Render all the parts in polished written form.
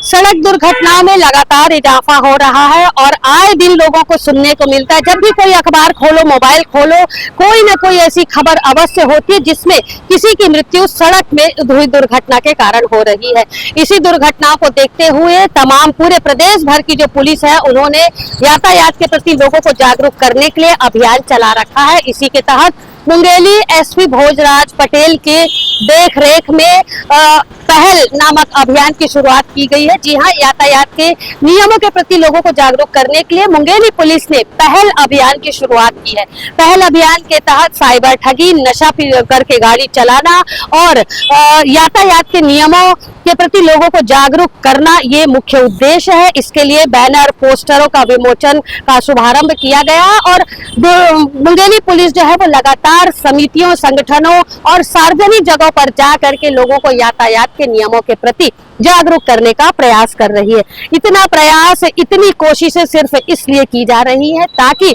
सड़क दुर्घटनाओं में लगातार इजाफा हो रहा है और आए दिन लोगों को सुनने को मिलता है। जब भी कोई अखबार खोलो, मोबाइल खोलो, कोई ना कोई ऐसी खबर अवश्य होती है जिसमें किसी की मृत्यु सड़क में हुई दुर्घटना के कारण हो रही है। इसी दुर्घटनाओं को देखते हुए तमाम पूरे प्रदेश भर की जो पुलिस है उन्होंने यातायात के प्रति लोगों को जागरूक करने के लिए अभियान चला रखा है। इसी के तहत मुंगेली एसपी भोजराज पटेल के देख रेख में पहल नामक अभियान की शुरुआत की गई है। जी हां, यातायात के नियमों के प्रति लोगों को जागरूक करने के लिए मुंगेली पुलिस ने पहल अभियान की शुरुआत की है। पहल अभियान के तहत साइबर ठगी, नशा करके गाड़ी चलाना और यातायात के नियमों के प्रति लोगों को जागरूक करना ये मुख्य उद्देश्य है। इसके लिए बैनर, पोस्टरों का विमोचन का शुभारंभ किया गया और मुंगेली पुलिस जो है वो लगातार समितियों, संगठनों और सार्वजनिक जगहों पर जा करके लोगों को यातायात के नियमों के प्रति जागरूक करने का प्रयास कर रही है। इतना प्रयास, इतनी कोशिशें सिर्फ इसलिए की जा रही है ताकि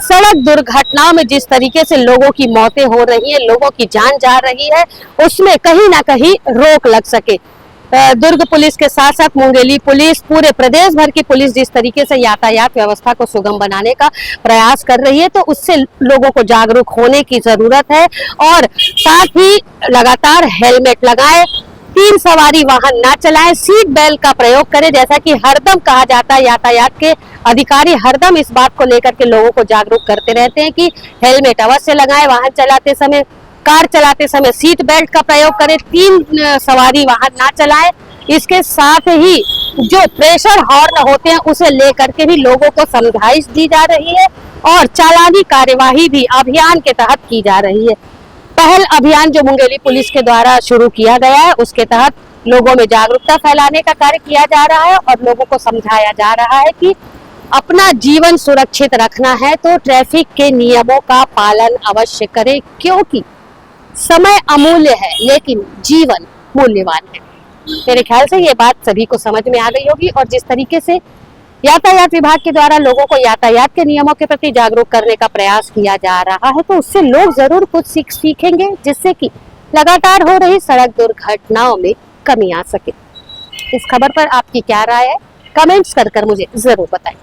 सड़क दुर्घटनाओं में जिस तरीके से लोगों की मौतें हो रही है, लोगों की जान जा रही है, उसमें कहीं ना कहीं रोक लग सके। दुर्ग पुलिस के साथ साथ मुंगेली पुलिस, पूरे प्रदेश भर की पुलिस जिस तरीके से यातायात व्यवस्था को सुगम बनाने का प्रयास कर रही है, तो उससे लोगों को जागरूक होने की जरूरत है। और साथ ही लगातार हेलमेट लगाएं, 3 सवारी वाहन ना चलाएं, सीट बेल्ट का प्रयोग करें। जैसा कि हरदम कहा जाता है, यातायात के अधिकारी हरदम इस बात को लेकर के लोगों को जागरूक करते रहते हैं कि हेलमेट अवश्य लगाएं, वाहन चलाते समय, कार चलाते समय सीट बेल्ट का प्रयोग करें, 3 सवारी वाहन ना चलाएं। इसके साथ ही जो प्रेशर हॉर्न होते हैं उसे लेकर के भी लोगों को समझाइश दी जा रही है और चालानी कार्यवाही भी अभियान के तहत की जा रही है। पहल अभियान जो मुंगेली पुलिस के द्वारा शुरू किया गया है, उसके तहत लोगों में जागरूकता फैलाने का कार्य किया जा रहा है और लोगों को समझाया जा रहा है कि अपना जीवन सुरक्षित रखना है तो ट्रैफिक के नियमों का पालन अवश्य करें, क्योंकि समय अमूल्य है लेकिन जीवन मूल्यवान है। मेरे ख्याल से ये बात सभी को समझ में आ गई होगी और जिस तरीके से यातायात विभाग के द्वारा लोगों को यातायात के नियमों के प्रति जागरूक करने का प्रयास किया जा रहा है, तो उससे लोग जरूर कुछ सीखेंगे जिससे कि लगातार हो रही सड़क दुर्घटनाओं में कमी आ सके। इस खबर पर आपकी क्या राय है, कमेंट्स कर मुझे जरूर बताएं।